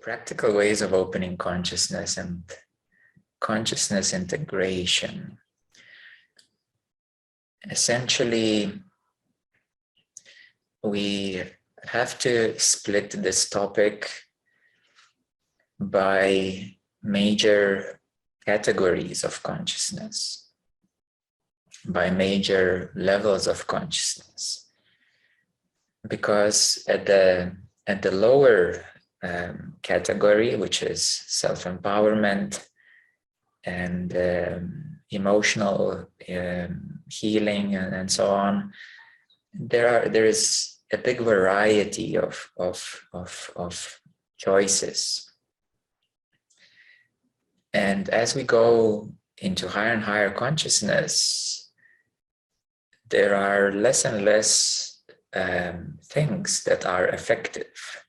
practical ways of opening consciousness and consciousness integration. Essentially, we have to split this topic by major categories of consciousness, by major levels of consciousness. Because at the lower category, which is self-empowerment and emotional healing and so on, there is a big variety of choices. And as we go into higher and higher consciousness, there are less and less things that are effective.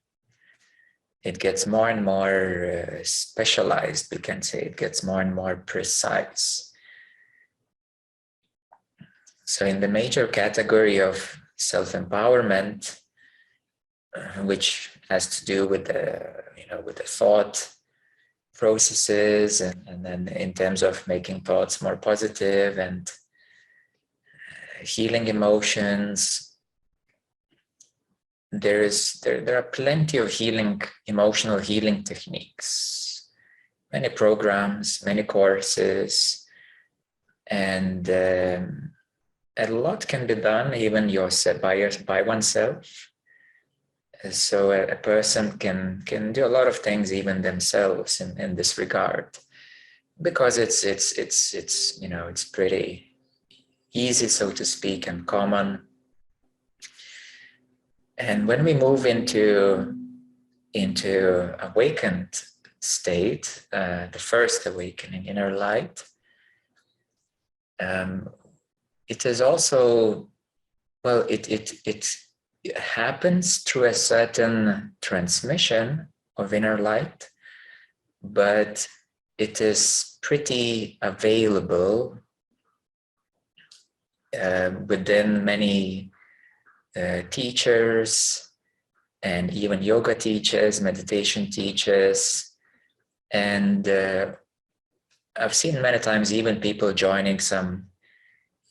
It gets more and more specialized, we can say. It gets more and more precise. So in the major category of self-empowerment, which has to do with the thought processes, and then in terms of making thoughts more positive and healing emotions, there are plenty of emotional healing techniques, many programs, many courses, and a lot can be done even by oneself. So a person can do a lot of things even themselves in this regard, because it's pretty easy, so to speak, and common. And when we move into awakened state, the first awakening, inner light, it is also, well, it happens through a certain transmission of inner light, but it is pretty available within many teachers and even yoga teachers, meditation teachers, and I've seen many times even people joining some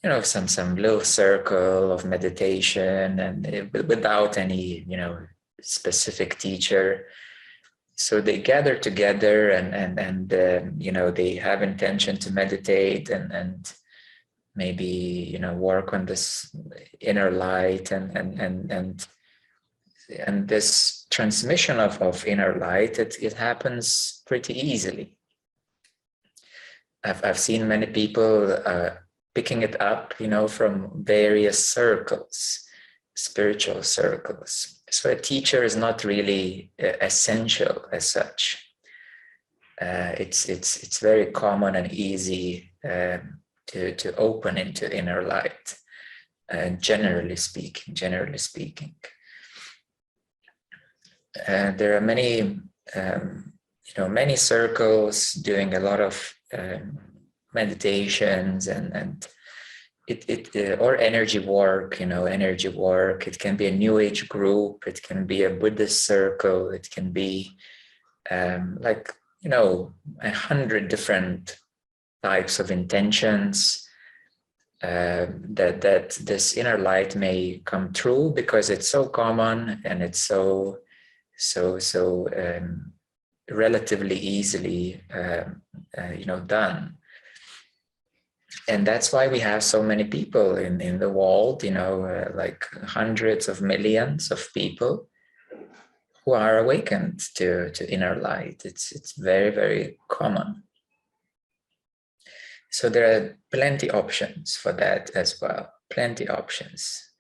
little circle of meditation, and without any specific teacher. So they gather together and they have intention to meditate and maybe work on this inner light and this transmission of inner light. It happens pretty easily. I've seen many people picking it up, from various circles, spiritual circles. So a teacher is not really essential as such. It's very common and easy to open into inner light, generally speaking. There are many many circles doing a lot of meditations and or energy work. It can be a new age group, it can be a Buddhist circle, it can be 100 different types of intentions that this inner light may come through, because it's so common and it's so relatively easily done. And that's why we have so many people in the world, like hundreds of millions of people who are awakened to inner light. It's very, very common. So there are plenty options for that as well, plenty options.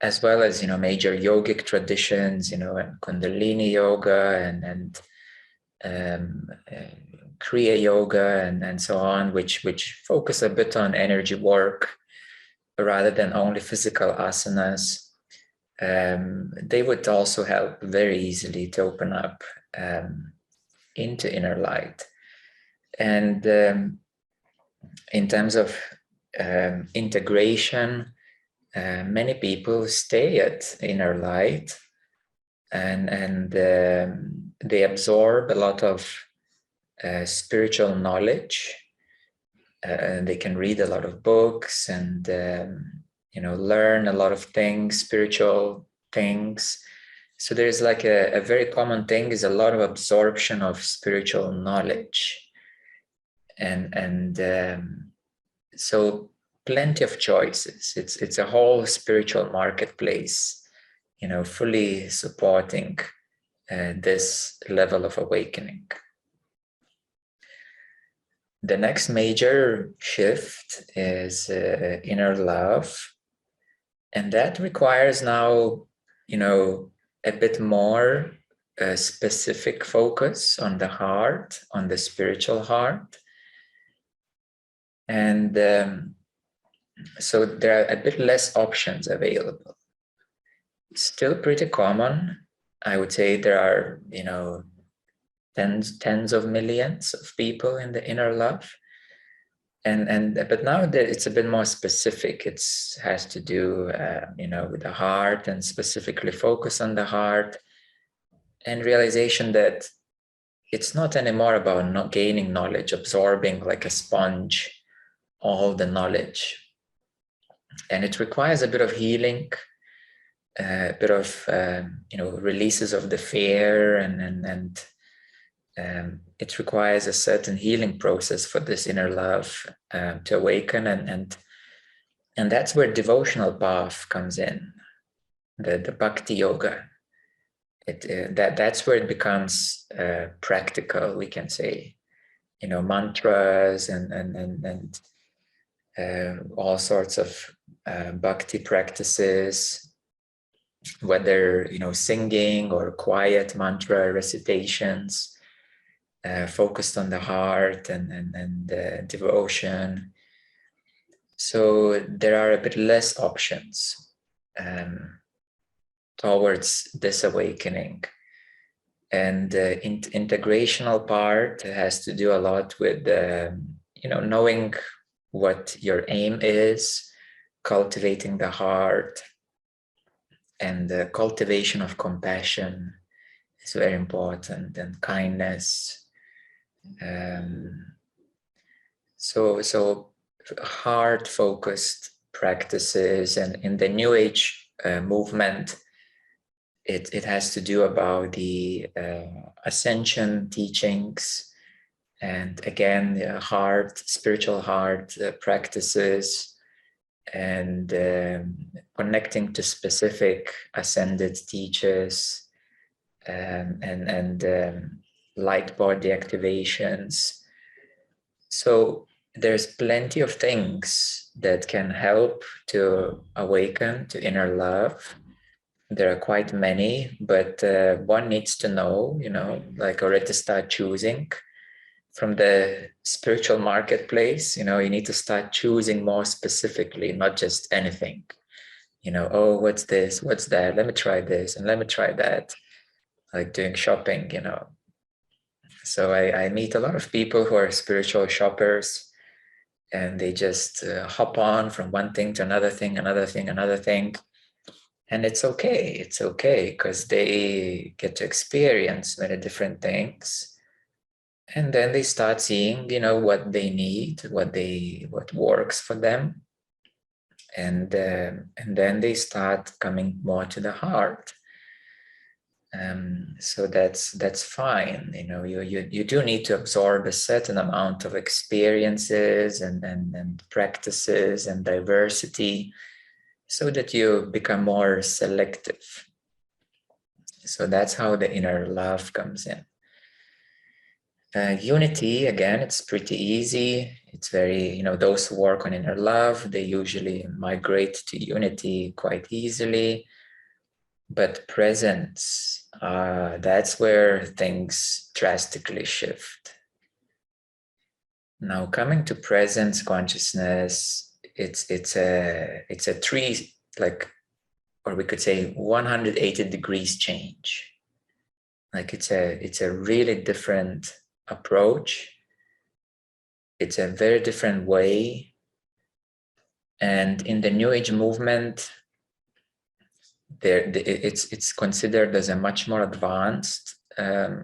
As well as, major yogic traditions, and Kundalini yoga and Kriya yoga and so on, which focus a bit on energy work rather than only physical asanas. They would also help very easily to open up into inner light. And in terms of integration, many people stay at inner light and they absorb a lot of spiritual knowledge. They can read a lot of books and learn a lot of things, spiritual things. So there's like a very common thing is a lot of absorption of spiritual knowledge, and so plenty of choices. It's a whole spiritual marketplace, fully supporting this level of awakening. The next major shift is inner love, and that requires now, a bit more specific focus on the heart, on the spiritual heart. And so there are a bit less options available. Still pretty common. I would say there are, tens of millions of people in the inner love. But now that it's a bit more specific, it has to do, with the heart, and specifically focus on the heart, and realization that it's not anymore about not gaining knowledge, absorbing like a sponge all the knowledge. And it requires a bit of healing, a bit of releases of the fear, and it requires a certain healing process for this inner love to awaken, and that's where devotional path comes in, the bhakti yoga. That's where it becomes practical, we can say, mantras and all sorts of bhakti practices, whether singing or quiet mantra recitations, focused on the heart and devotion. So there are a bit less options towards this awakening. And the integrational part has to do a lot with knowing what your aim is, cultivating the heart, and the cultivation of compassion is very important, and kindness. So heart-focused practices, and in the New Age movement, it has to do about the ascension teachings, and again, spiritual heart practices, and connecting to specific ascended teachers, and light body activations. So there's plenty of things that can help to awaken to inner love. There are quite many, but one needs to know, already start choosing from the spiritual marketplace. You need to start choosing more specifically, not just anything. Oh, what's this? What's that? Let me try this and let me try that. Like doing shopping, So I meet a lot of people who are spiritual shoppers, and they just hop on from one thing to another thing, another thing, another thing. And it's okay. It's okay, because they get to experience many different things. And then they start seeing, what they need, what works for them. And then they start coming more to the heart. So that's fine. You do need to absorb a certain amount of experiences and practices and diversity, so that you become more selective. So that's how the inner love comes in. Unity, again, it's pretty easy. It's very, those who work on inner love, they usually migrate to unity quite easily. But presence, that's where things drastically shift. Now, coming to presence consciousness, it's a three, or we could say 180 degrees change. Like it's a really different approach. It's a very different way. And in the New Age movement, it's considered as a much more advanced, we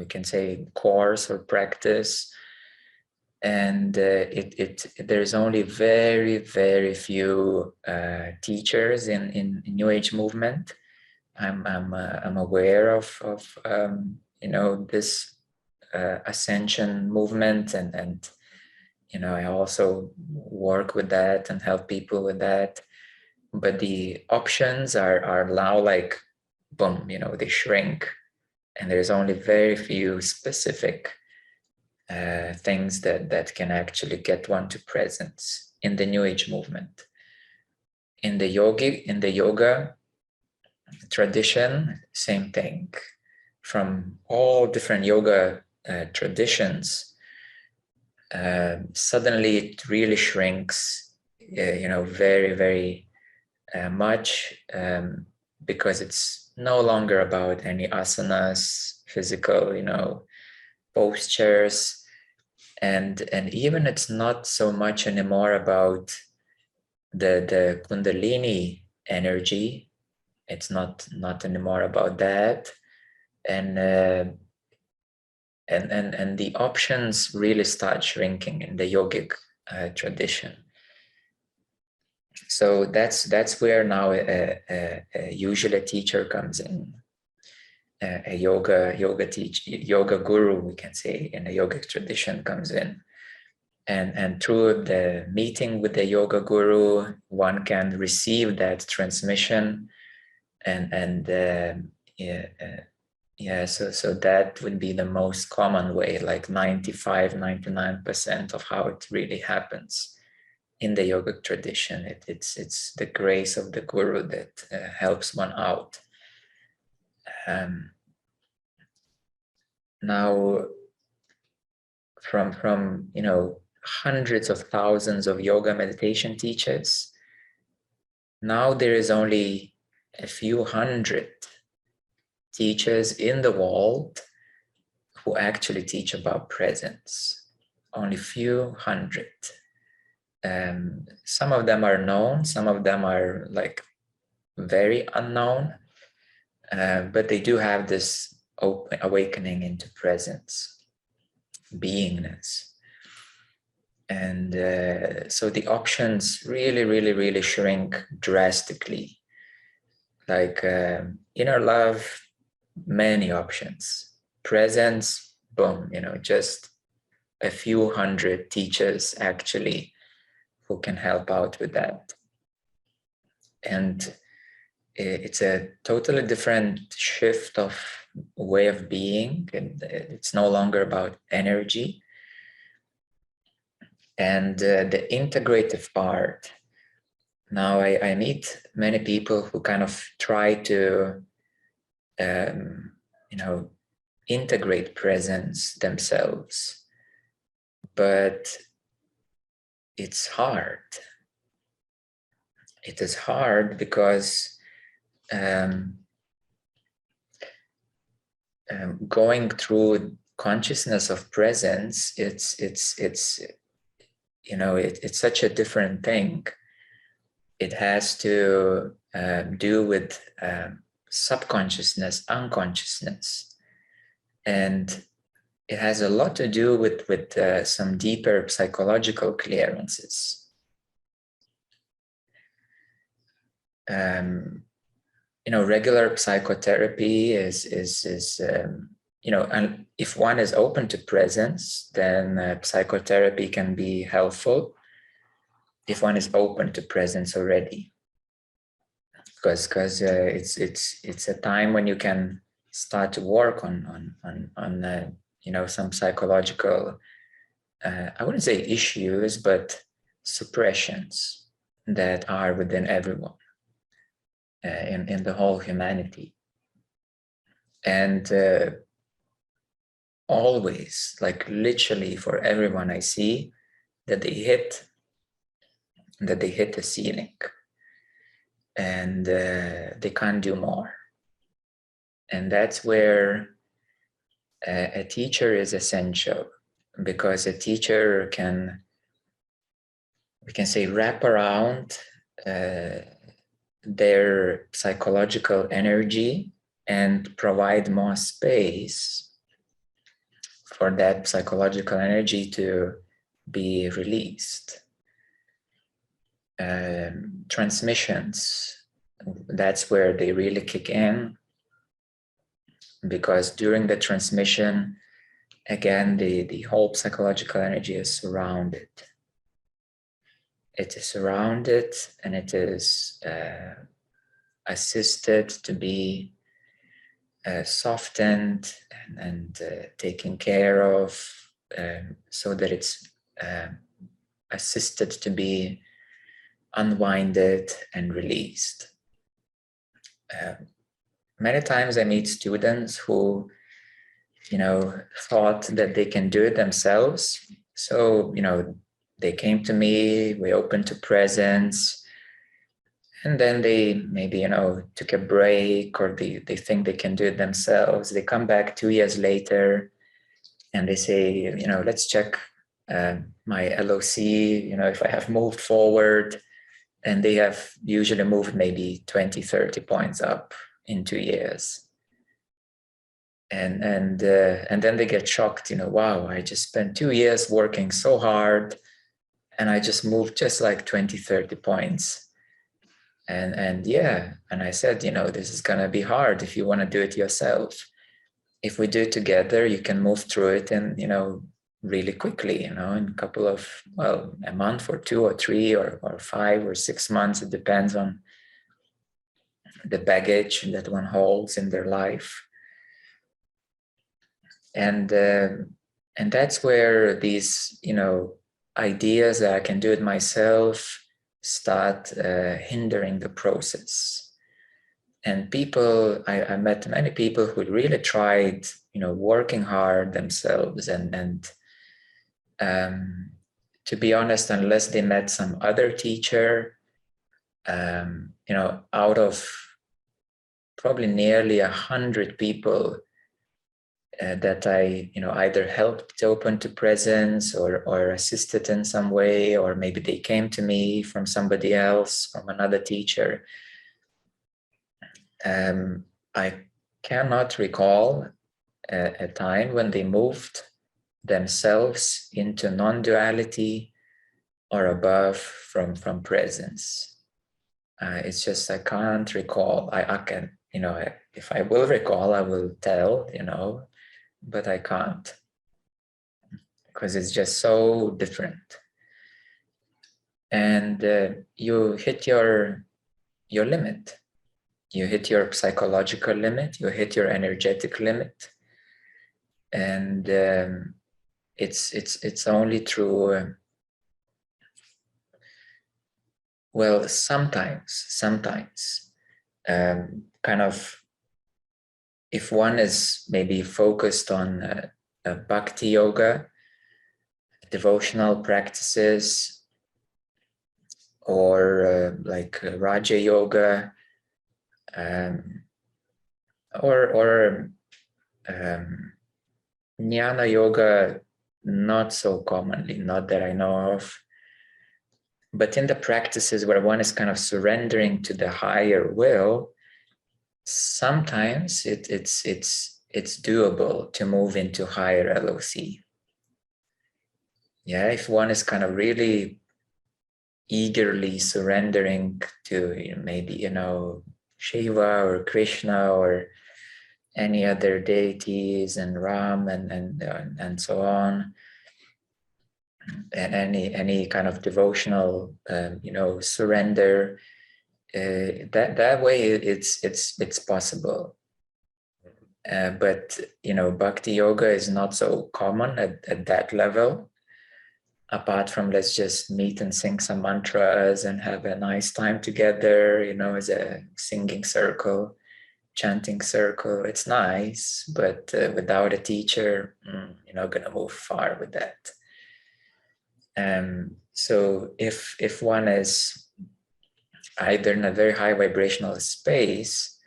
can say, course or practice, and there's only very few teachers in New Age movement. I'm aware of this ascension movement, and I also work with that and help people with that. But the options are now like, boom, they shrink, and there's only very few specific things that can actually get one to presence in the New Age movement. In the yoga tradition, same thing. From all different yoga traditions, suddenly it really shrinks, very much, because it's no longer about any asanas, physical, postures, and even it's not so much anymore about the Kundalini energy. It's not anymore about that, and the options really start shrinking in the yogic tradition. So that's where now usually a teacher comes in, a yoga teacher, yoga guru, we can say, in a yogic tradition comes in, and through the meeting with the yoga guru, one can receive that transmission, so that would be the most common way, like 99% of how it really happens in the yogic tradition. It's the grace of the guru that helps one out. Now, from hundreds of thousands of yoga meditation teachers, now there is only a few hundred teachers in the world who actually teach about presence. Only few hundred. Some of them are known, some of them are like very unknown, but they do have this awakening into presence, beingness. And so the options really shrink drastically. Like inner love, many options. Presence, boom, just a few hundred teachers actually who can help out with that. And it's a totally different shift of way of being, and it's no longer about energy. And the integrative part, now I meet many people who kind of try to integrate presence themselves, but it's hard. It is hard because going through consciousness of presence, it's such a different thing. It has to do with subconsciousness, unconsciousness, and it has a lot to do with some deeper psychological clearances. Regular psychotherapy is and if one is open to presence, then psychotherapy can be helpful. If one is open to presence already, because it's a time when you can start to work on some psychological, I wouldn't say issues, but suppressions that are within everyone, in the whole humanity. And always, like literally for everyone I see, that they hit the ceiling, and they can't do more. And that's where a teacher is essential, because a teacher can, we can say, wrap around their psychological energy and provide more space for that psychological energy to be released. Transmissions, that's where they really kick in, because during the transmission, again, the whole psychological energy is surrounded. It is surrounded and it is assisted to be softened and taken care of, so that it's assisted to be unwinded and released. Many times I meet students who, thought that they can do it themselves. So, they came to me, we opened to presence, and then they maybe, took a break, or they think they can do it themselves. They come back 2 years later and they say, let's check my LOC, if I have moved forward. And they have usually moved maybe 20, 30 points up in 2 years. And then they get shocked, wow, I just spent 2 years working so hard and I just moved just like 20, 30 points. And I said, this is gonna be hard if you want to do it yourself. If we do it together, you can move through it and, really quickly, in a couple of, a month or 2 or 3 or 5 or 6 months. It depends on the baggage that one holds in their life. And that's where these, ideas that I can do it myself start hindering the process. And people, I met many people who really tried, working hard themselves, and to be honest, unless they met some other teacher, out of probably nearly 100 people that I, either helped to open to presence or assisted in some way, or maybe they came to me from somebody else, from another teacher. I cannot recall a time when they moved themselves into non-duality or above from presence. It's just, I can't recall. I can, if I will recall, I will tell, but I can't, because it's just so different. And you hit your limit. You hit your psychological limit, you hit your energetic limit. And it's only through, sometimes kind of, if one is maybe focused on bhakti yoga, devotional practices, or like Raja yoga, or jnana yoga, not so commonly, not that I know of. But in the practices where one is kind of surrendering to the higher will, sometimes it's doable to move into higher LOC. Yeah, if one is kind of really eagerly surrendering to maybe Shiva or Krishna or any other deities, and Ram and so on, and any kind of devotional surrender, that way it's possible. But bhakti yoga is not so common at that level. Apart from, let's just meet and sing some mantras and have a nice time together, as a singing circle, chanting circle. It's nice, but without a teacher, you're not going to move far with that. So if one is either in a very high vibrational space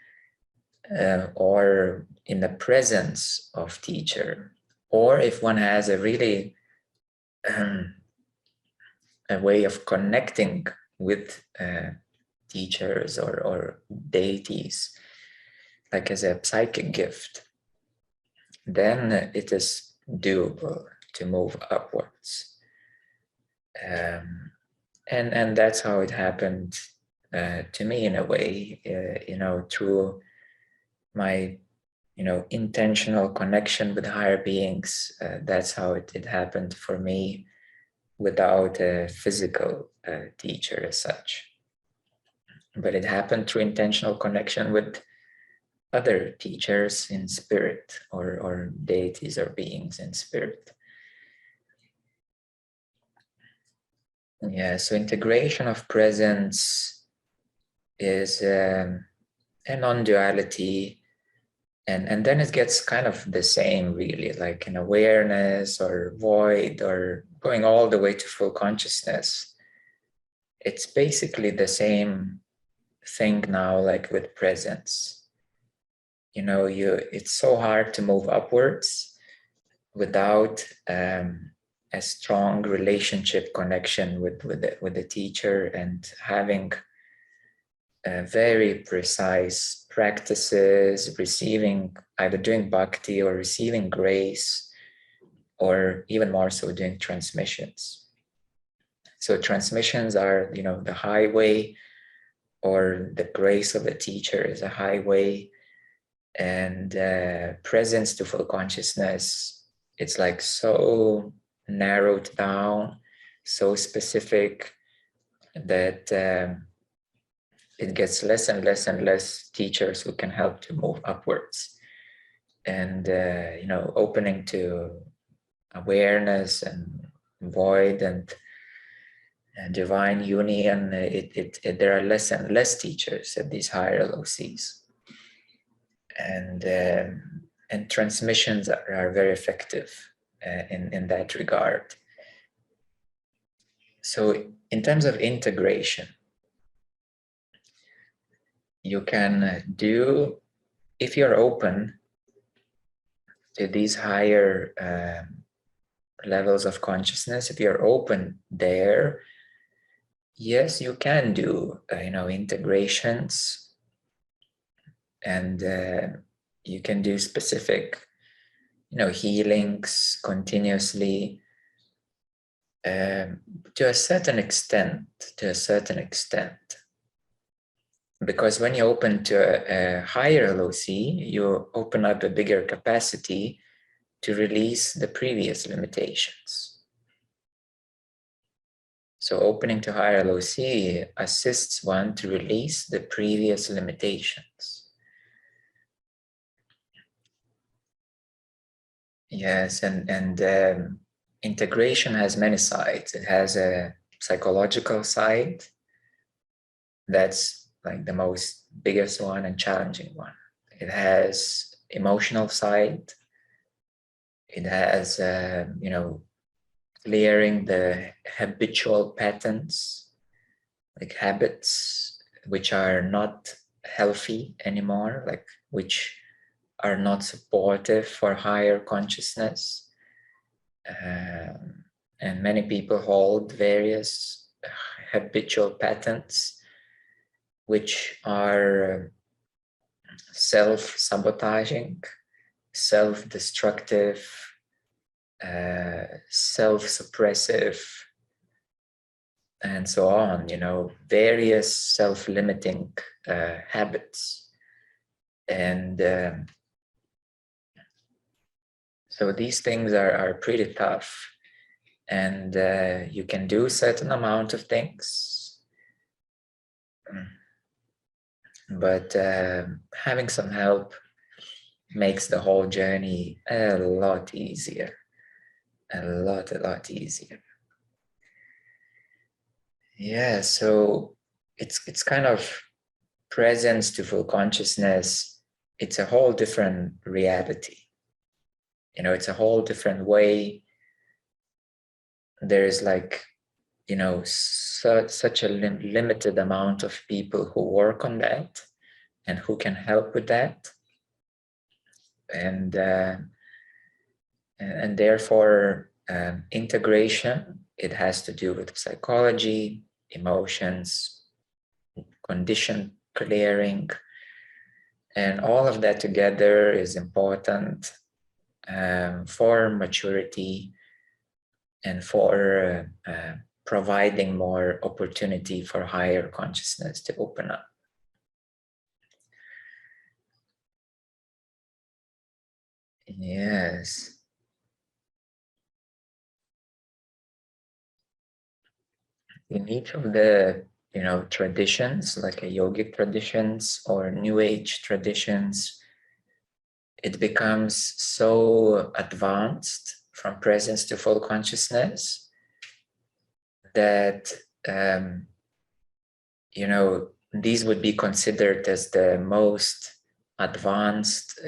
or in the presence of teacher, or if one has a really a way of connecting with teachers or deities, like as a psychic gift, then it is doable to move upwards. And that's how it happened to me in a way, through my intentional connection with higher beings. That's how it happened for me, without a physical teacher as such. But it happened through intentional connection with other teachers in spirit, or deities or beings in spirit. Yeah, so integration of presence is a non-duality, and then it gets kind of the same, really, like an awareness or void, or going all the way to full consciousness. It's basically the same thing now, like with presence. It's so hard to move upwards without a strong relationship connection with the teacher, and having very precise practices, receiving, either doing bhakti or receiving grace, or even more so doing transmissions. So transmissions are, the highway, or the grace of the teacher is a highway, and presence to full consciousness, it's like so narrowed down, so specific, that it gets less and less and less teachers who can help to move upwards. And opening to awareness and void and divine union, there are less and less teachers at these higher LOCs. And transmissions are very effective in that regard. So in terms of integration, you can do, if you're open to these higher levels of consciousness, if you're open there, yes, you can do integrations, and you can do specific healings continuously, to a certain extent, because when you open to a higher LOC, you open up a bigger capacity to release the previous limitations. So opening to higher LOC assists one to release the previous limitations. Yes, and integration has many sides. It has a psychological side. That's like the most biggest one and challenging one. It has emotional side. It has, clearing the habitual patterns, like habits which are not healthy anymore, like which are not supportive for higher consciousness. And many people hold various habitual patterns which are self-sabotaging, self-destructive, self-suppressive, and so on, various self-limiting habits. And so these things are pretty tough, and you can do a certain amount of things, but having some help makes the whole journey a lot easier. A lot easier. Yeah, so it's kind of presence to full consciousness. It's a whole different reality. It's a whole different way. There is such a limited amount of people who work on that and who can help with that. And therefore, integration, it has to do with psychology, emotions, condition clearing. And all of that together is important for maturity and for providing more opportunity for higher consciousness to open up. Yes. In each of the traditions, like a yogic traditions or New Age traditions, it becomes so advanced from presence to full consciousness that these would be considered as the most advanced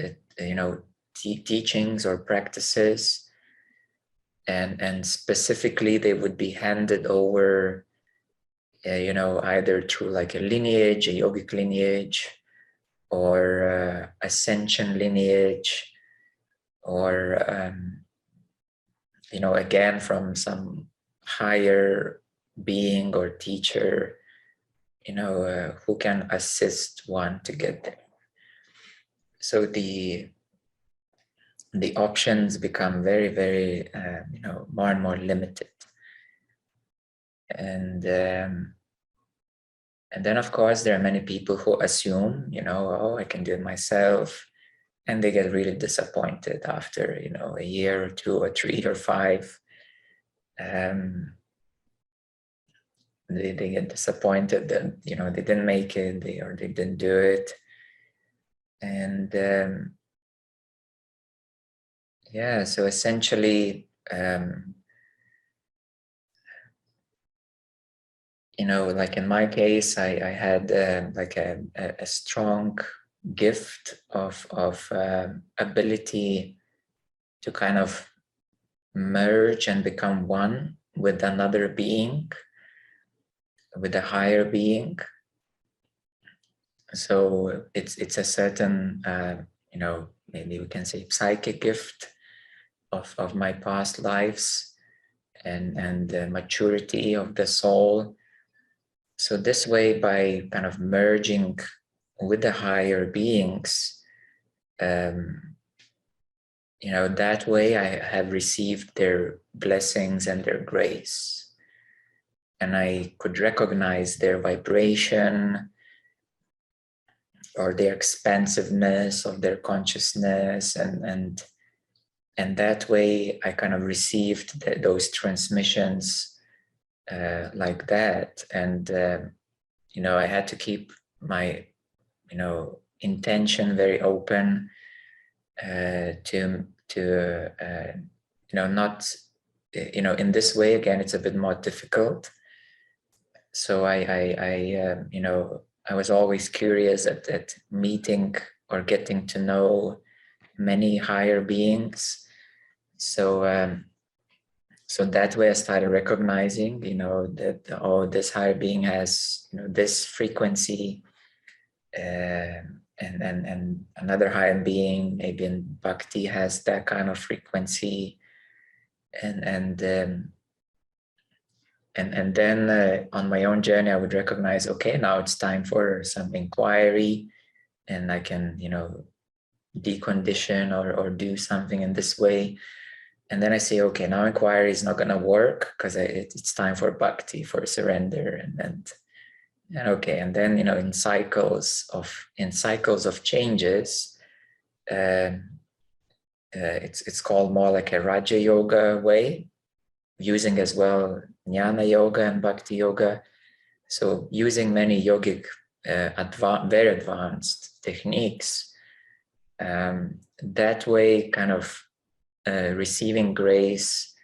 teachings or practices, and specifically they would be handed over either through like a lineage, a yogic lineage, or ascension lineage, or again from some higher being or teacher who can assist one to get there. So the options become very, very more and more limited. And then of course there are many people who assume I can do it myself, and they get really disappointed after a year or 2 or 3 or 5. They get disappointed that they didn't make it, they didn't do it. And so essentially like in my case, I had like a strong gift of ability to kind of merge and become one with another being, with a higher being. So it's a certain maybe we can say psychic gift of my past lives and the maturity of the soul. So this way, by kind of merging with the higher beings, that way I have received their blessings and their grace, and I could recognize their vibration or their expansiveness of their consciousness, and that way I kind of received those transmissions like that. And I had to keep my intention very open to not in this way. Again, it's a bit more difficult. So I was always curious at meeting or getting to know many higher beings. So that way I started recognizing, that this higher being has this frequency, and another higher being, maybe in Bhakti, has that kind of frequency, and then on my own journey, I would recognize, okay, now it's time for some inquiry, and I can decondition or do something in this way. And then I say, okay, now inquiry is not going to work because it's time for Bhakti, for surrender, and okay. And then in cycles of changes, it's called more like a Raja Yoga way, using as well Jnana Yoga and Bhakti Yoga. So using many yogic, very advanced techniques, that way kind of receiving grace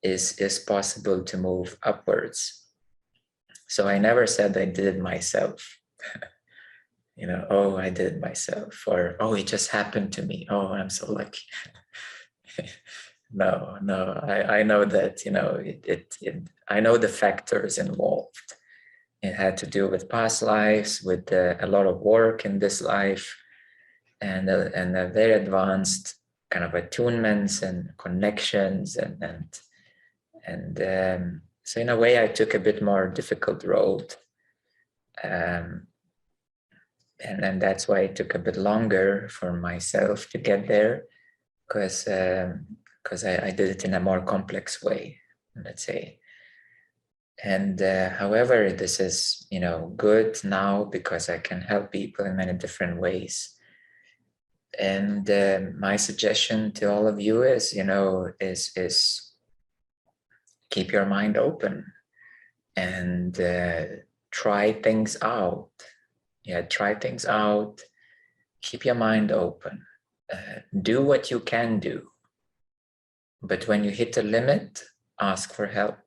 is possible to move upwards. So I never said I did it myself. I did it myself, or it just happened to me. I'm so lucky. No, I know that I know the factors involved. It had to do with past lives, with a lot of work in this life, and a very advanced kind of attunements and connections, and so in a way I took a bit more difficult road, And then that's why it took a bit longer for myself to get there, because I did it in a more complex way, let's say. And however, this is, good now because I can help people in many different ways. And my suggestion to all of you is, is keep your mind open and try things out. Yeah, try things out. Keep your mind open. Do what you can do. But when you hit a limit, ask for help.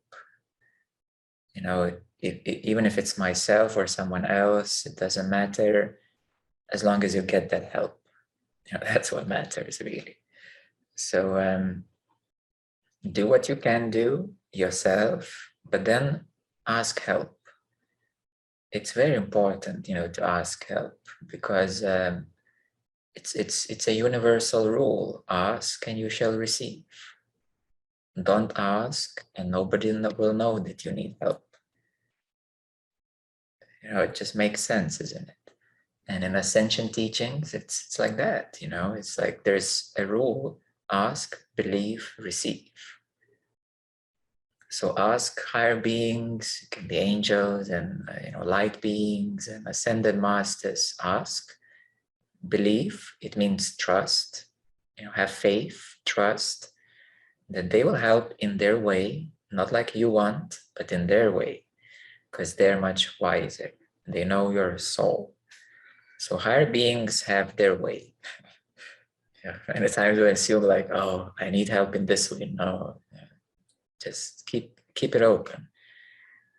Even if it's myself or someone else, it doesn't matter, as long as you get that help. That's what matters, really. So do what you can do yourself, but then ask help. It's very important, to ask help, because it's a universal rule. Ask and you shall receive. Don't ask and nobody will know that you need help. It just makes sense, isn't it? And in ascension teachings, it's like that, it's like there's a rule: ask, believe, receive. So ask higher beings, it can be angels and light beings and ascended masters. Ask, believe, it means trust, have faith, trust that they will help in their way, not like you want, but in their way, because they're much wiser. They know your soul. So higher beings have their way. Yeah. And at times we assume like, oh, I need help in this way. No, just keep it open.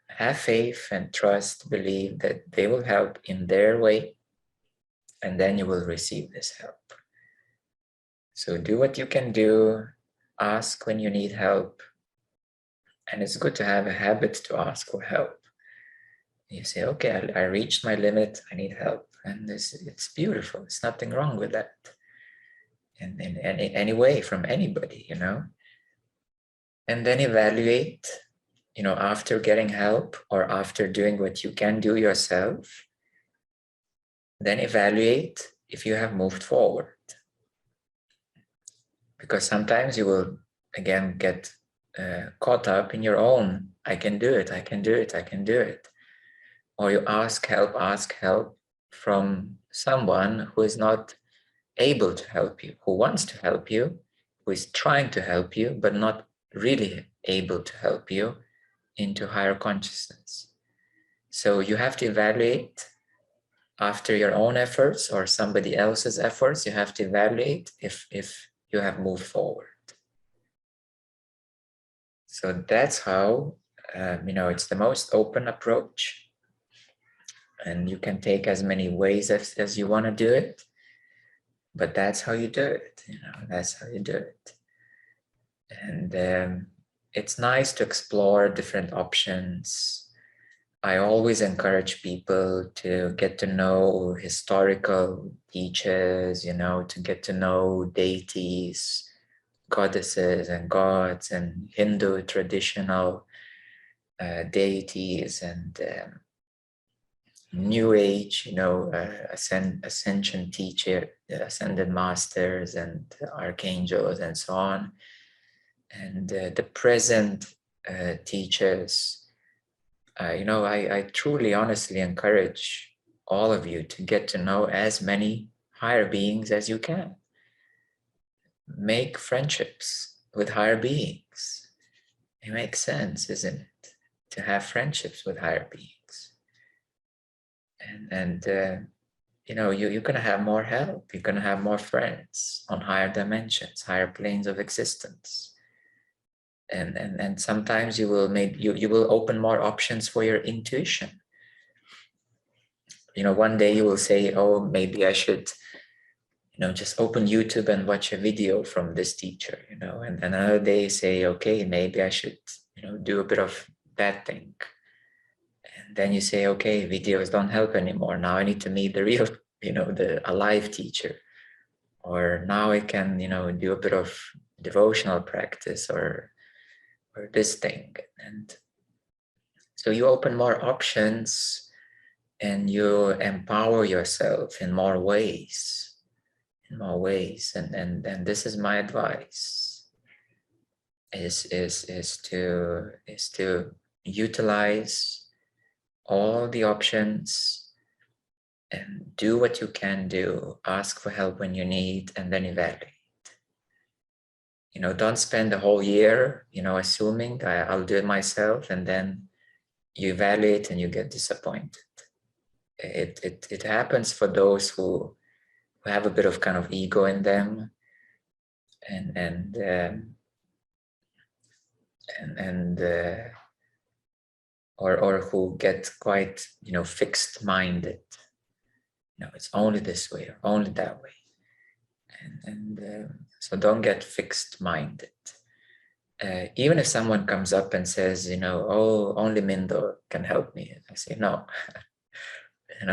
Have faith and trust, believe that they will help in their way, and then you will receive this help. So do what you can do, ask when you need help. And it's good to have a habit to ask for help. You say, okay, I reached my limit, I need help. And it's beautiful. It's nothing wrong with that. In any way, from anybody, And then evaluate, after getting help or after doing what you can do yourself, then evaluate if you have moved forward. Because sometimes you will, again, get caught up in your own, I can do it, I can do it, I can do it. Or you ask help from someone who is not able to help you, who wants to help you, who is trying to help you, but not really able to help you into higher consciousness. So you have to evaluate after your own efforts or somebody else's efforts. You have to evaluate if you have moved forward. So that's how, it's the most open approach. And you can take as many ways as you want to do it. But that's how you do it, that's how you do it. And it's nice to explore different options. I always encourage people to get to know historical teachers, to get to know deities, goddesses and gods, and Hindu traditional deities, and New Age, ascension teacher, ascended masters and archangels and so on. And the present teachers, I truly, honestly encourage all of you to get to know as many higher beings as you can. Make friendships with higher beings. It makes sense, isn't it? To have friendships with higher beings. And you're going to have more help. You're going to have more friends on higher dimensions, higher planes of existence. And sometimes you will open more options for your intuition. One day you will say, oh, maybe I should, just open YouTube and watch a video from this teacher, and another day say, okay, maybe I should, do a bit of that thing. And then you say, okay, videos don't help anymore. Now I need to meet the real, the alive teacher. Or now I can, do a bit of devotional practice or this thing. And so you open more options and you empower yourself in more ways, and this is my advice, is to utilize all the options and do what you can do, ask for help when you need, and then evaluate. Don't spend the whole year, assuming I'll do it myself, and then you evaluate and you get disappointed. It happens for those who have a bit of kind of ego in them, or who get quite fixed minded. It's only this way or only that way, so don't get fixed minded. Even if someone comes up and says, oh, only Mindo can help me, I say no.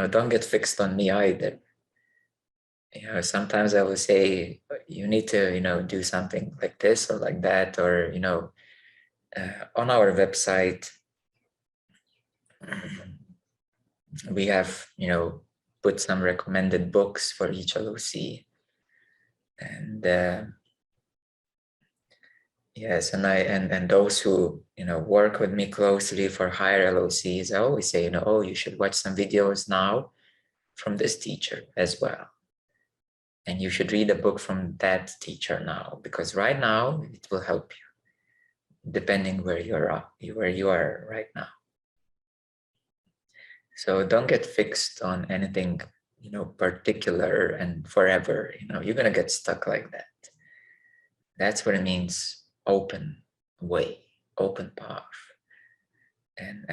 Don't get fixed on me either. Sometimes I will say, you need to do something like this or like that, or on our website we have put some recommended books for each LOC, and yes, and those who work with me closely for higher LOCs, I always say, oh, you should watch some videos now from this teacher as well, and you should read a book from that teacher now, because right now it will help you, depending where you are right now. So don't get fixed on anything particular and forever. You're gonna get stuck like that. That's what it means: open way, open path, and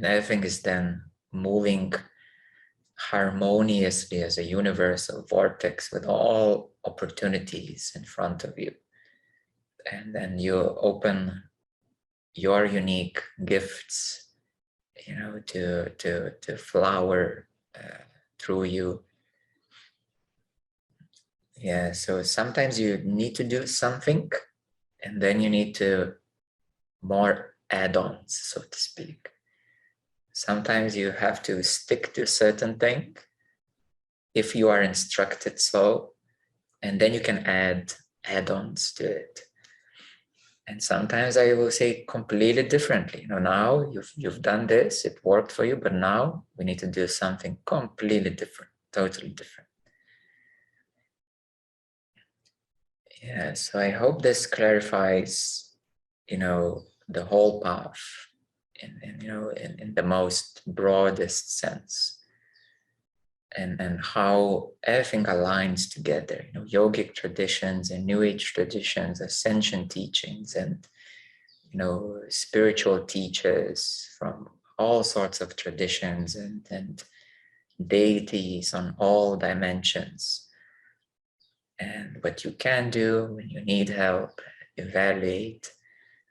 everything is then moving harmoniously as a universal vortex with all opportunities in front of you, and then you open your unique gifts to flower through you. Yeah, so sometimes you need to do something, and then you need to more add-ons, so to speak. Sometimes you have to stick to a certain thing if you are instructed so, and then you can add add-ons to it. And sometimes I will say completely differently. Now you've done this, it worked for you, but now we need to do something completely different, totally different. Yeah, so I hope this clarifies, the whole path in the most broadest sense, and how everything aligns together. Yogic traditions and New Age traditions, ascension teachings, and spiritual teachers from all sorts of traditions, and deities on all dimensions. And what you can do when you need help: evaluate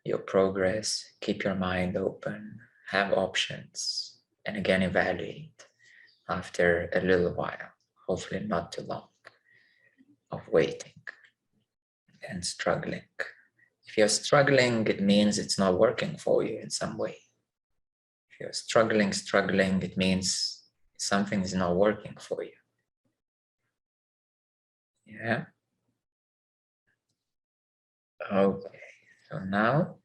your progress, keep your mind open, have options, and again evaluate after a little while, hopefully not too long, of waiting and struggling. If you're struggling, it means it's not working for you in some way. If you're struggling, it means something is not working for you. Yeah. Okay. So now,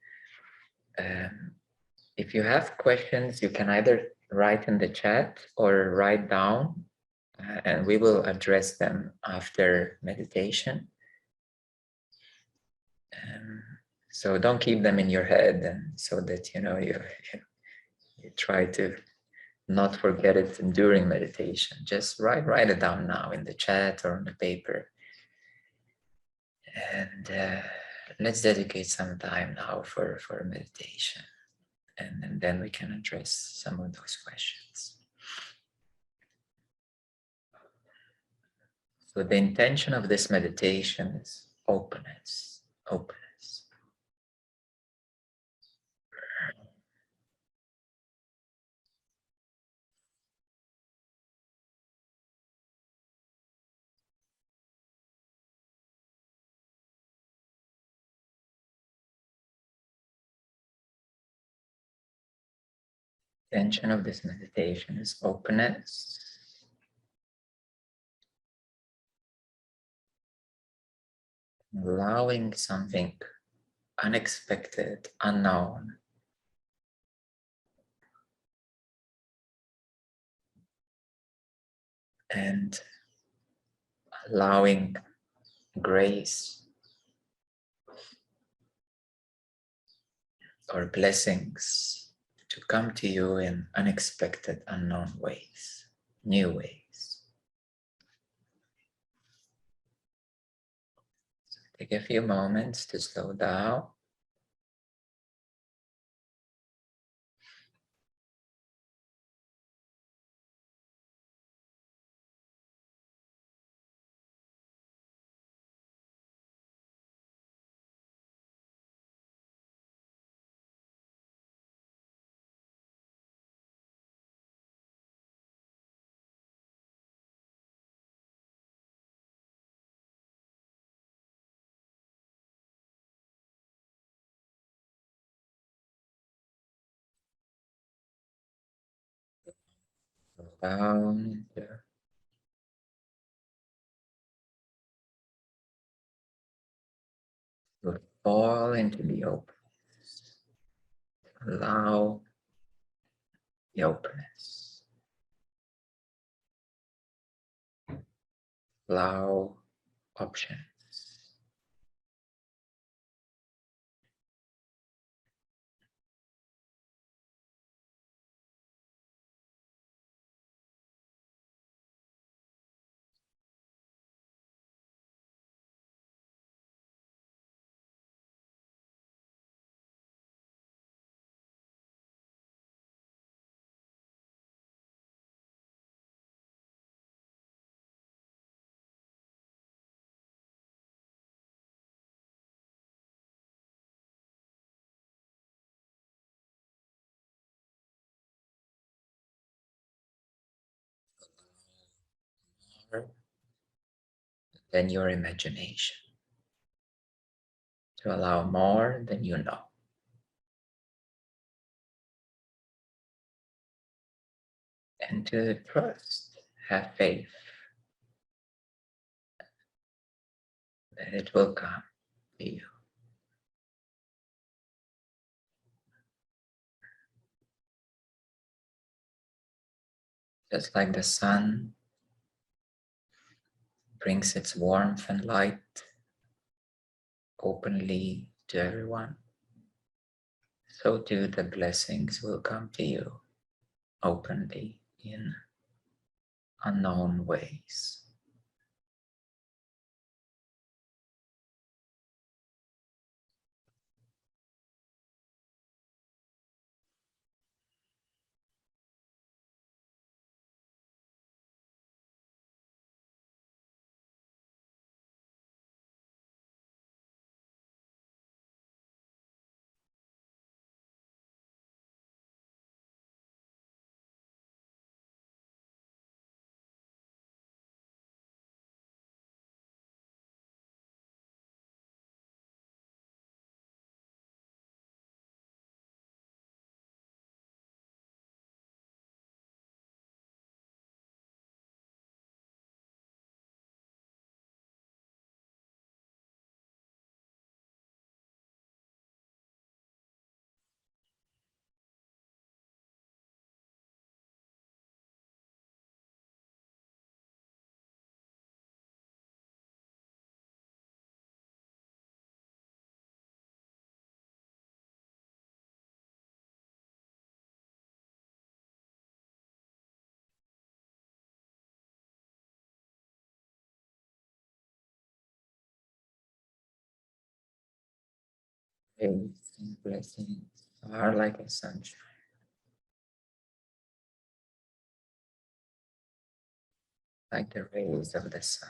if you have questions, you can either write in the chat or write down, and we will address them after meditation. So don't keep them in your head, and so that you try to not forget it during meditation. Just write it down now in the chat or on the paper, and let's dedicate some time now for meditation, and then we can address some of those questions. So the intention of this meditation is openness, openness. Intention of this meditation is openness. Allowing something unexpected, unknown, and allowing grace or blessings to come to you in unexpected, unknown ways, new ways. So take a few moments to slow down. Slow down to fall into the openness. Allow the openness. Allow options. Than your imagination, to allow more than you know, and to trust, have faith that it will come to you. Just like the sun brings its warmth and light openly to everyone, so too the blessings will come to you openly in unknown ways. Faith and blessings are like a sunshine, like the rays of the sun.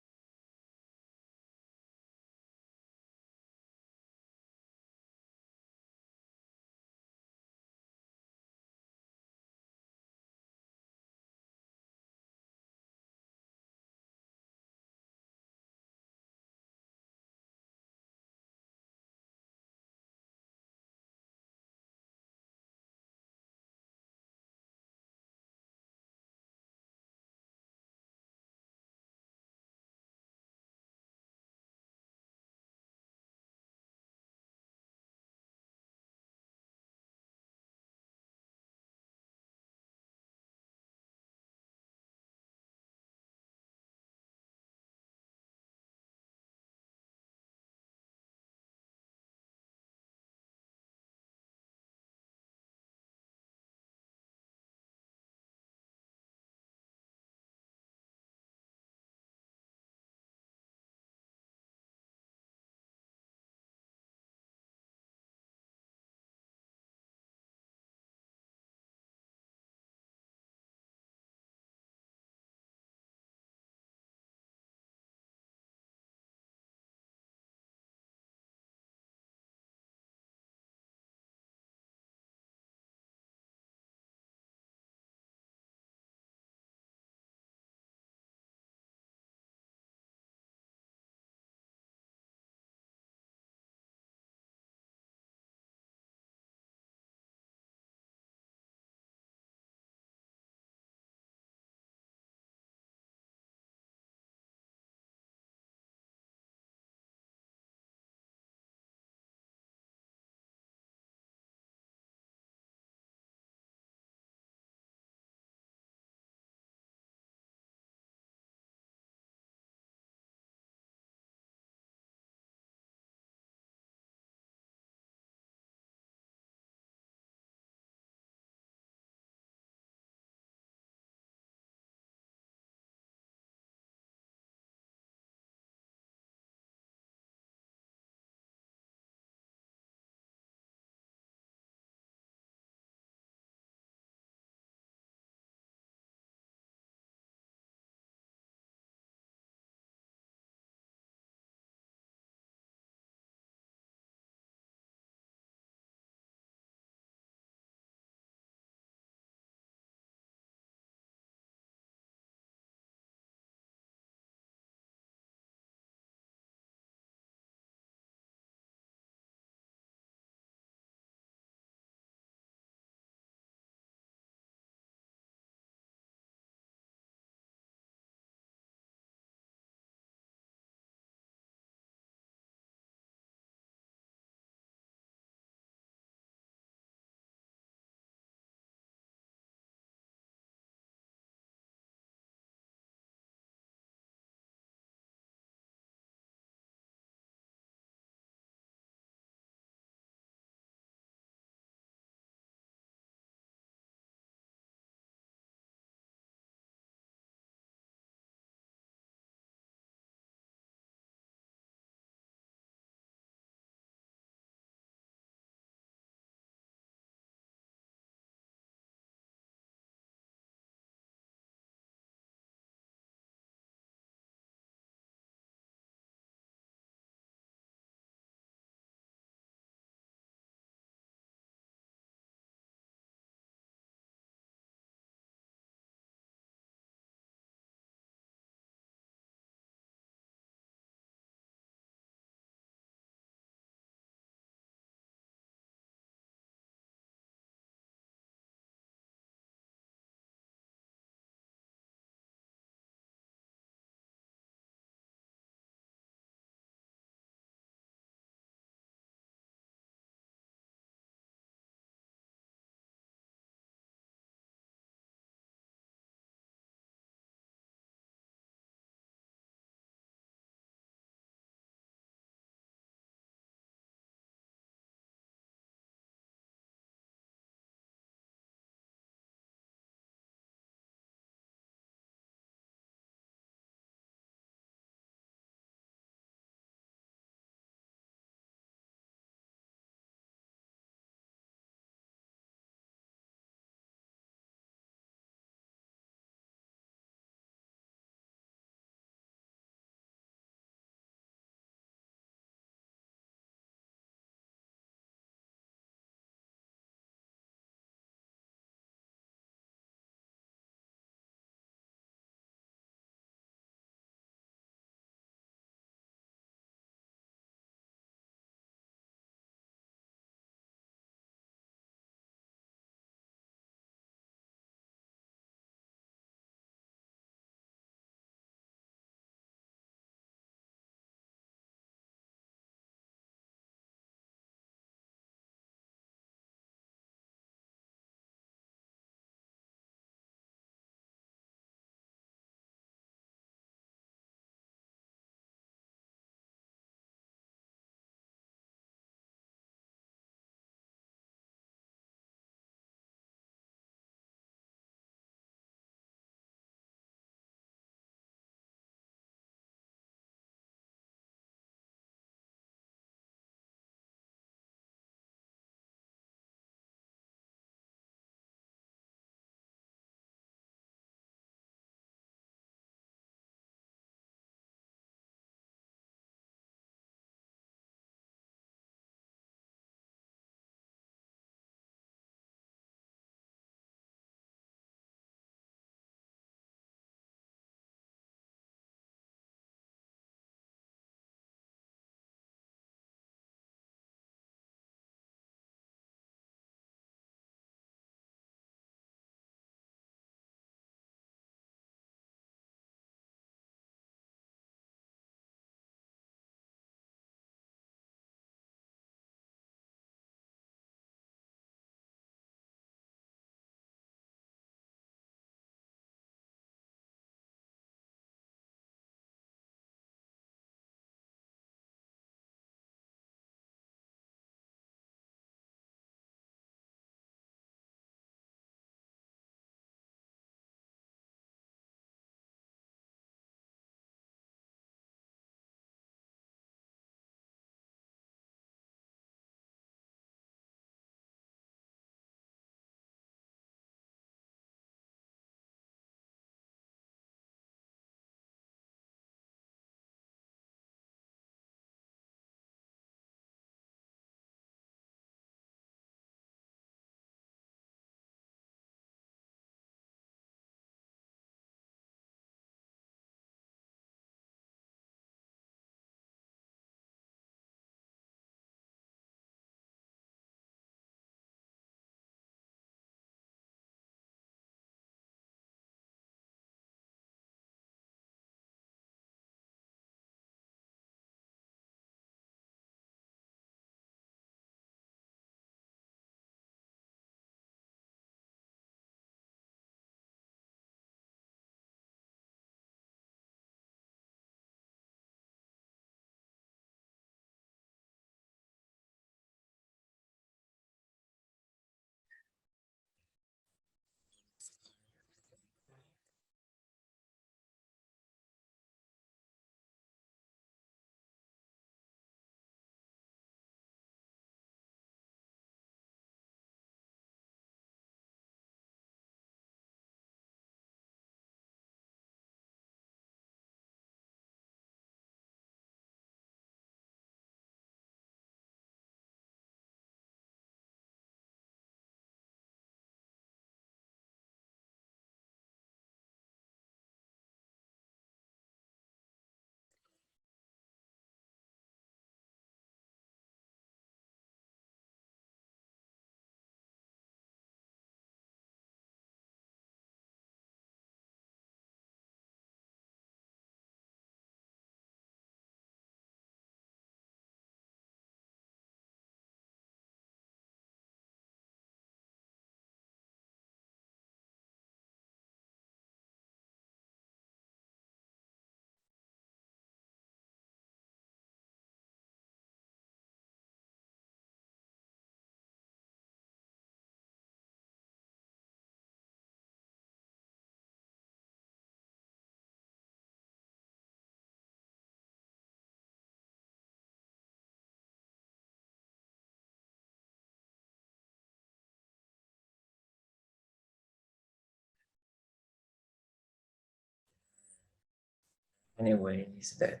Many ways that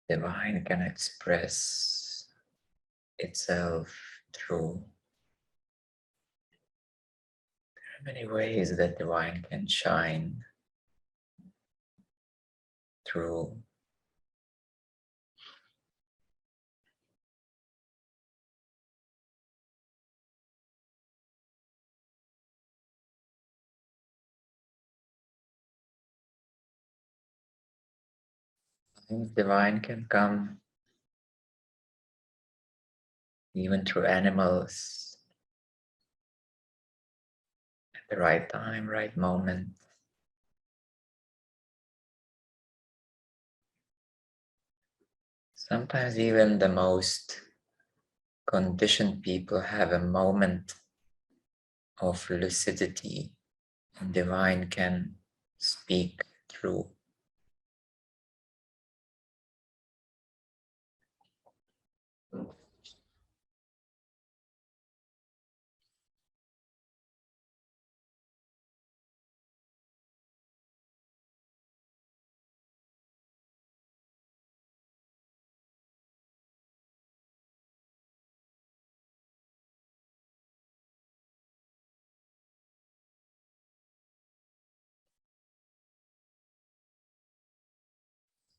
divine can express itself through. There are many ways that divine can shine through. Divine can come even through animals at the right time, right moment. Sometimes even the most conditioned people have a moment of lucidity, and divine can speak through.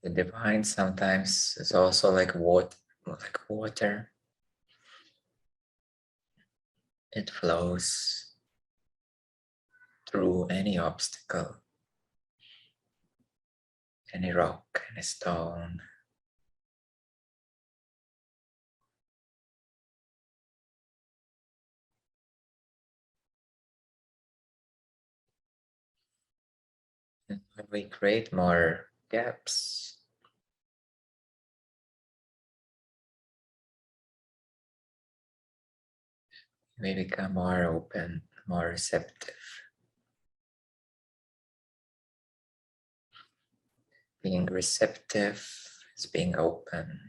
The divine sometimes is also like water. It flows through any obstacle, any rock, any stone. And when we create more gaps, we become more open, more receptive. Being receptive is being open.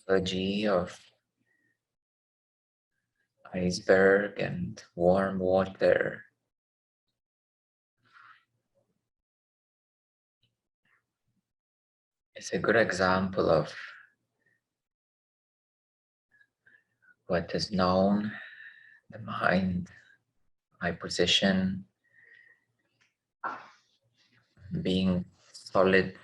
Analogy of iceberg and warm water is a good example of what is known, the mind, my position, being solid.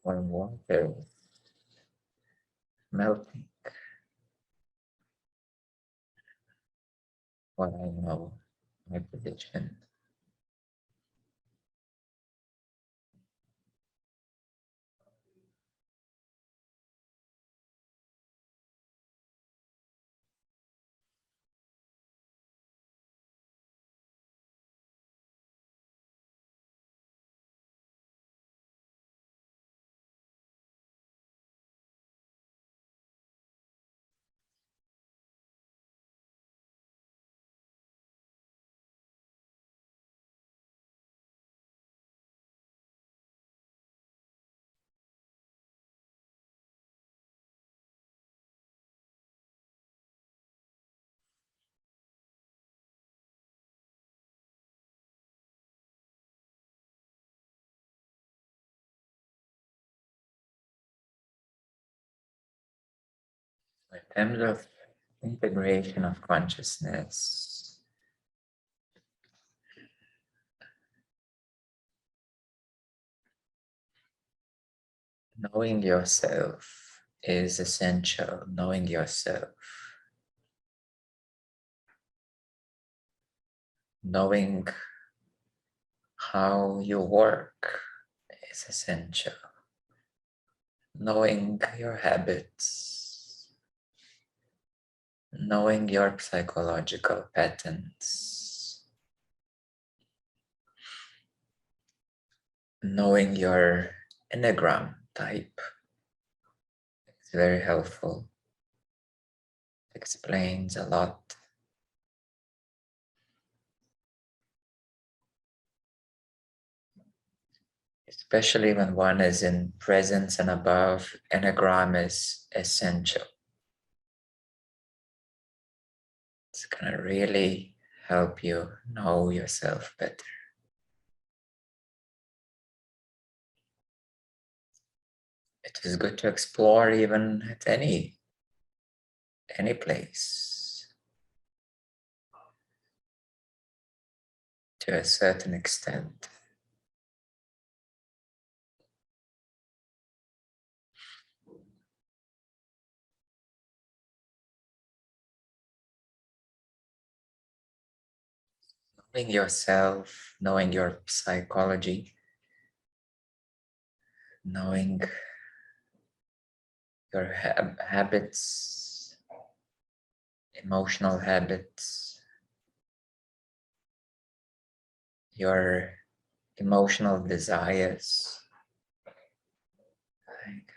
Warm water melting, what I know, my position. In terms of integration of consciousness, knowing yourself is essential. Knowing yourself, knowing how you work is essential. Knowing your habits, knowing your psychological patterns, knowing your enneagram type is very helpful. Explains a lot. Especially when one is in presence and above, enneagram is essential. It's gonna really help you know yourself better. It is good to explore even at any place to a certain extent. Knowing yourself, knowing your psychology, knowing your habits, emotional habits, your emotional desires, like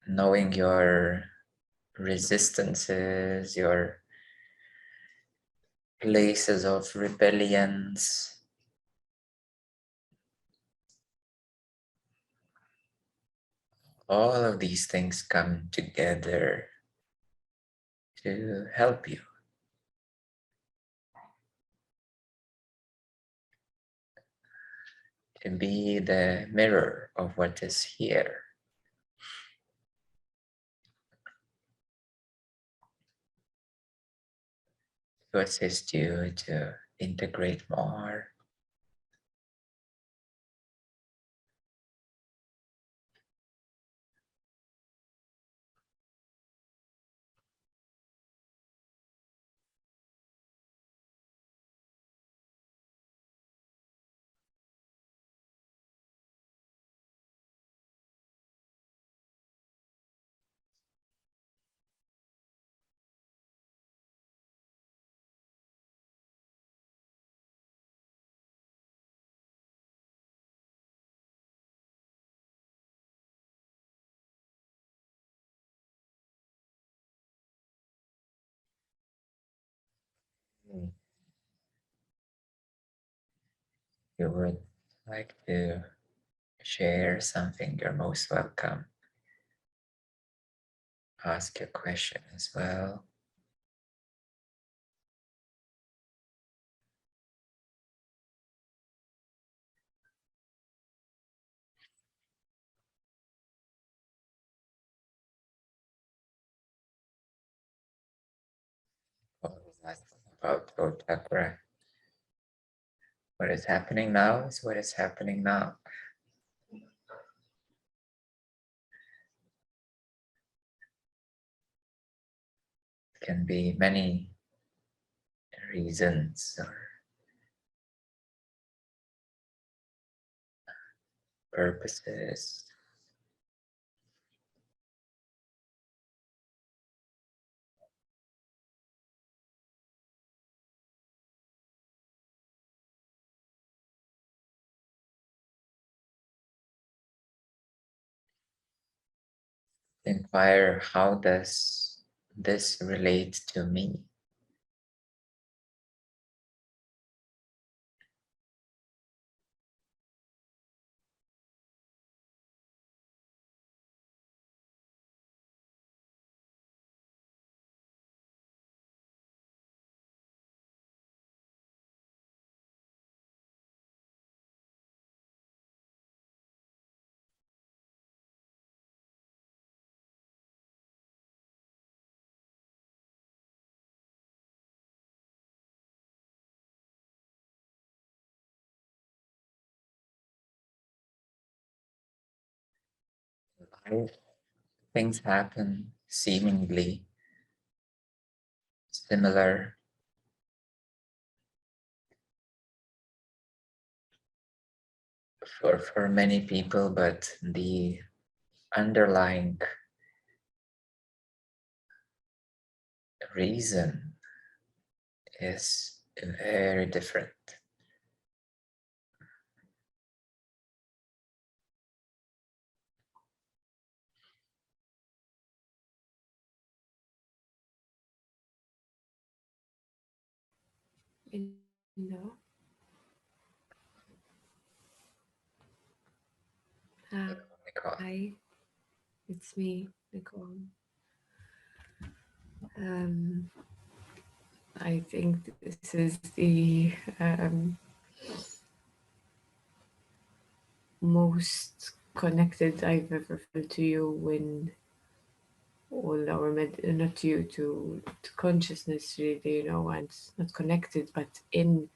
knowing your resistances, your places of rebellions. All of these things come together to help you. To be the mirror of what is here. To assist you to integrate more. If you would like to share something, you're most welcome. Ask your question as well. What was that about throat chakra? What is happening now is what is happening now. It can be many reasons or purposes. Inquire, how does this relate to me? life, things happen seemingly similar for many people, but the underlying reason is very different. No. Nicole. Hi, it's me, Nicole. Um, I think this is the most connected I've ever felt to you when all our not to you to consciousness really, and not connected, but in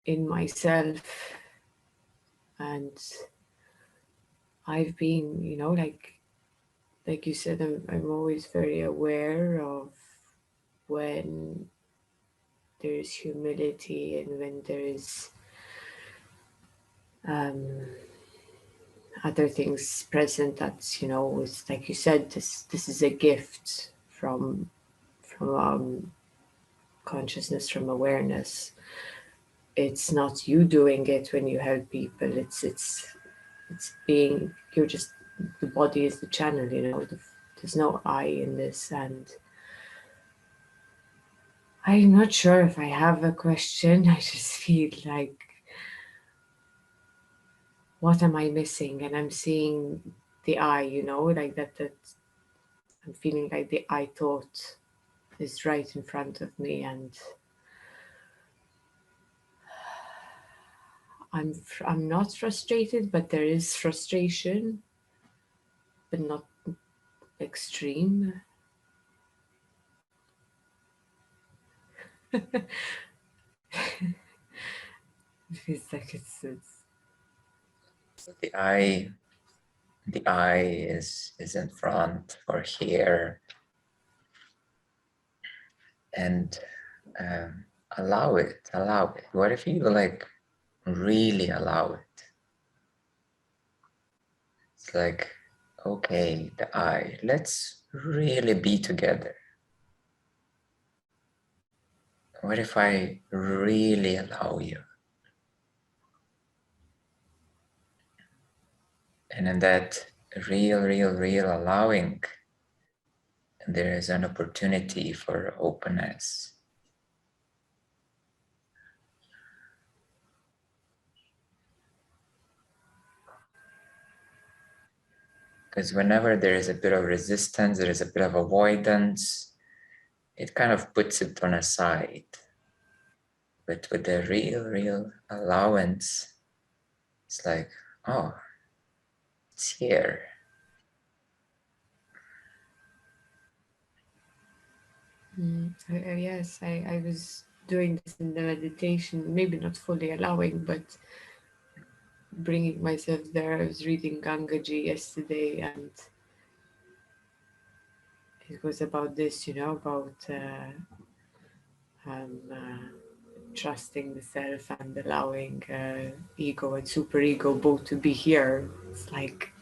myself, and I've been, like you said, I'm always very aware of when there is humility and when there is um, other things present. That's it's like you said, this is a gift from consciousness, from awareness. It's not you doing it when you help people. It's being, you're just, the body is the channel. There's no I in this, and I'm not sure if I have a question. I just feel like, what am I missing? And I'm seeing the I, like that I'm feeling like the I thought is right in front of me, and I'm not frustrated, but there is frustration, but not extreme. It feels like it's The I is in front or here, and um, allow it. What if you like really allow it? It's like, okay, the I, let's really be together. What if I really allow you? And in that real allowing, there is an opportunity for openness. Because whenever there is a bit of resistance, there is a bit of avoidance, it kind of puts it on a side. But with the real allowance, it's like, oh, it's here. yes, I was doing this in the meditation, maybe not fully allowing, but bringing myself there. I was reading Gangaji yesterday, and it was about this, about trusting the self and allowing ego and superego both to be here. It's like,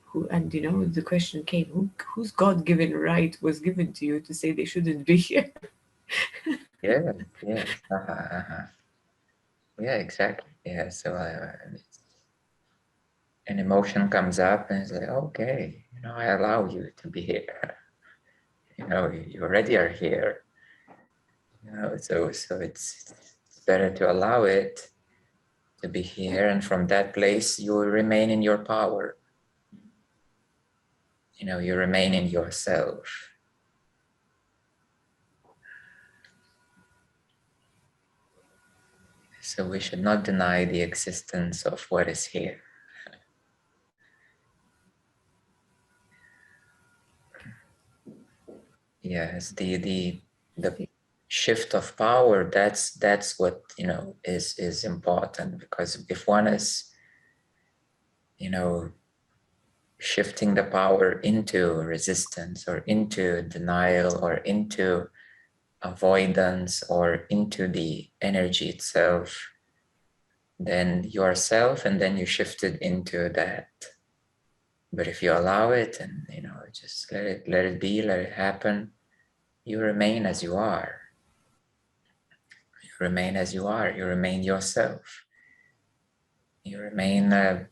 who, and the question came, whose God-given right was given to you to say they shouldn't be here? Yes. Yeah, exactly. Yeah, so an emotion comes up and it's like, okay, I allow you to be here. You already are here. So it's better to allow it to be here, and from that place you will remain in your power. You remain in yourself. So we should not deny the existence of what is here. Yes, the shift of power, that's what is important, because if one is shifting the power into resistance or into denial or into avoidance or into the energy itself, then you are self, and then you shift it into that. But if you allow it and just let it be, let it happen, you remain as you are. You remain as you are. You remain yourself. You remain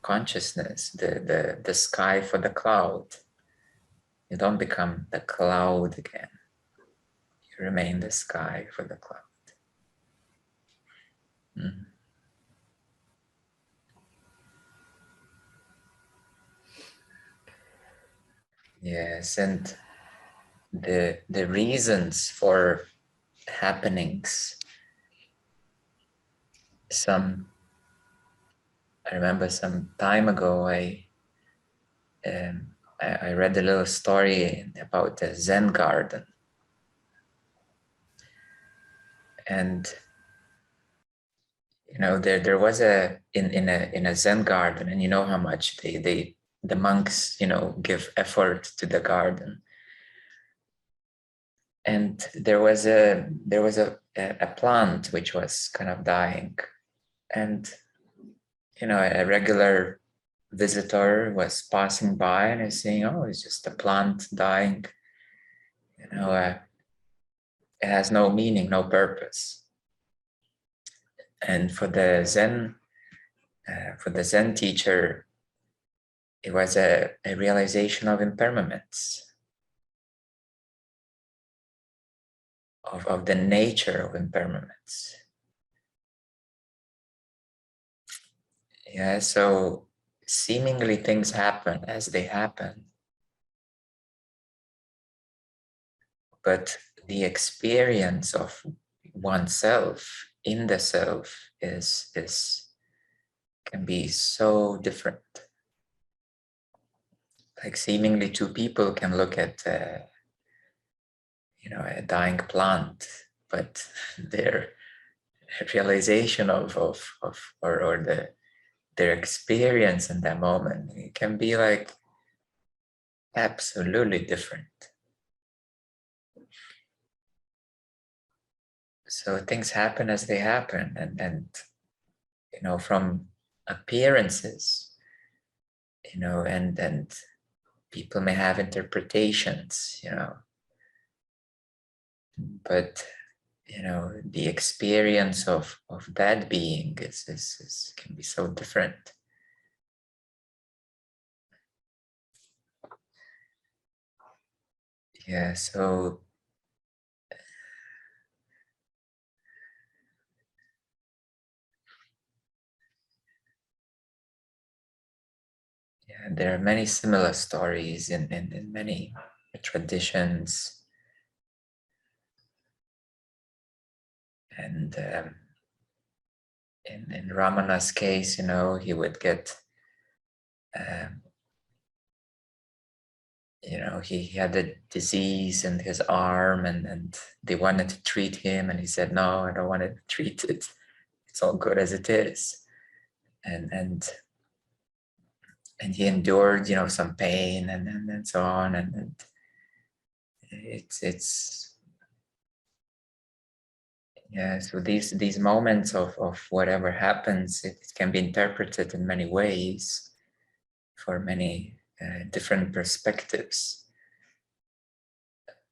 consciousness, the sky for the cloud. You don't become the cloud again. You remain the sky for the cloud. Mm. Yes, and the reasons for happenings. I remember some time ago I read a little story about a Zen garden, and there was in a Zen garden, and you know how much the monks give effort to the garden, and there was a plant which was kind of dying, and a regular visitor was passing by and is saying, "Oh, it's just a plant dying. It has no meaning, no purpose." And for the Zen teacher, it was a realization of impermanence, of the nature of impermanence. Yeah, so seemingly things happen as they happen, but the experience of oneself in the self can be so different. Like seemingly two people can look at a dying plant, but their realization or their experience in that moment, it can be like absolutely different. So things happen as they happen, and from appearances, and people may have interpretations, but the experience of that being can be so different. Yeah, so yeah, there are many similar stories in many traditions. And in Ramana's case, he would get, he had a disease in his arm, and they wanted to treat him, and he said, "No, I don't want to treat it. It's all good as it is." And he endured, some pain and so on, and it's yeah. So these moments of whatever happens, it can be interpreted in many ways for many different perspectives.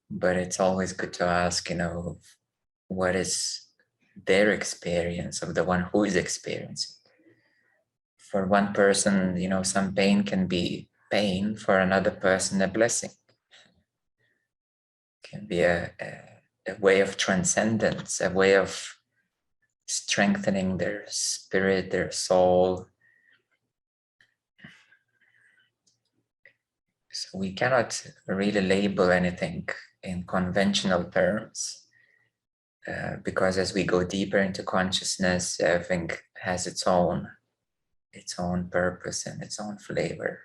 But it's always good to ask, what is their experience of the one who is experiencing. For one person, some pain can be pain. For another person, a blessing. Can be a way of transcendence, a way of strengthening their spirit, their soul. So we cannot really label anything in conventional terms, because as we go deeper into consciousness, everything has its own purpose and its own flavor.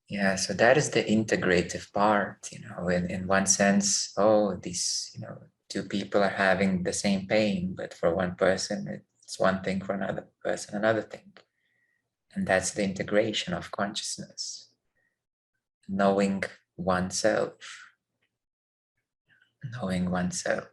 Yeah, so that is the integrative part, in one sense, these, two people are having the same pain, but for one person, It's one thing for another person, another thing. And that's the integration of consciousness. Knowing oneself. Knowing oneself.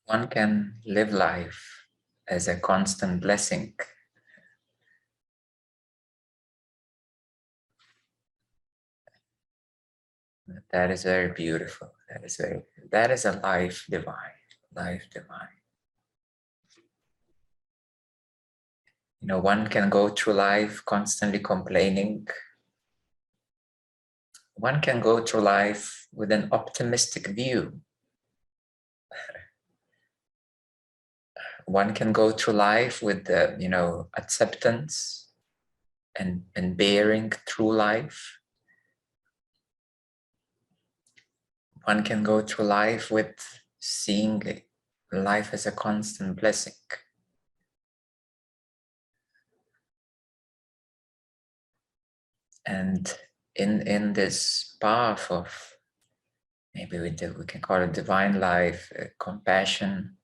One can live life as a constant blessing. That is very beautiful. That is a life divine. Life divine. You know, one can go through life constantly complaining. One can go through life with an optimistic view. One can go through life with the, acceptance and bearing through life. One can go through life with seeing life as a constant blessing. And in this path of, maybe we can call it divine life, compassion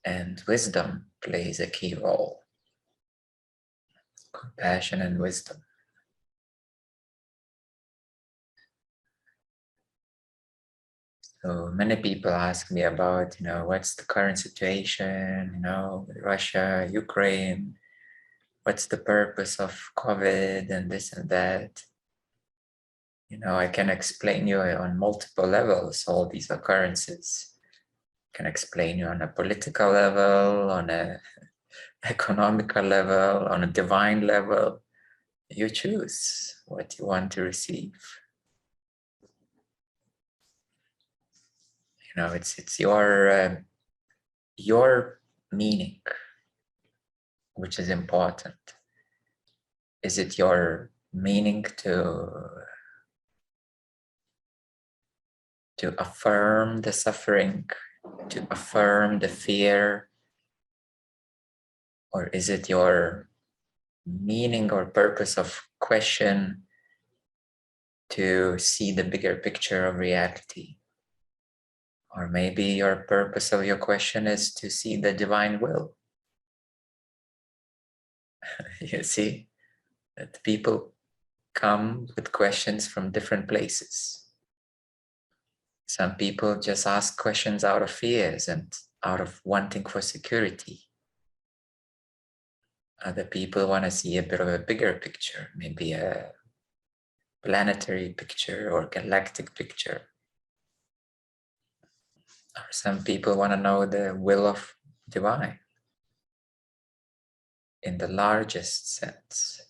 and wisdom plays a key role. Compassion and wisdom. So many people ask me about, what's the current situation, with Russia, Ukraine, what's the purpose of COVID and this and that. I can explain you on multiple levels all these occurrences. I can explain you on a political level, on a economical level, on a divine level. You choose what you want to receive. It's your meaning, which is important. Is it your meaning to affirm the suffering, to affirm the fear? Or is it your meaning or purpose of question to see the bigger picture of reality? Or maybe your purpose of your question is to see the divine will. You see that people come with questions from different places. Some people just ask questions out of fears and out of wanting for security. Other people want to see a bit of a bigger picture, maybe a planetary picture or galactic picture. Or some people want to know the will of divine in the largest sense.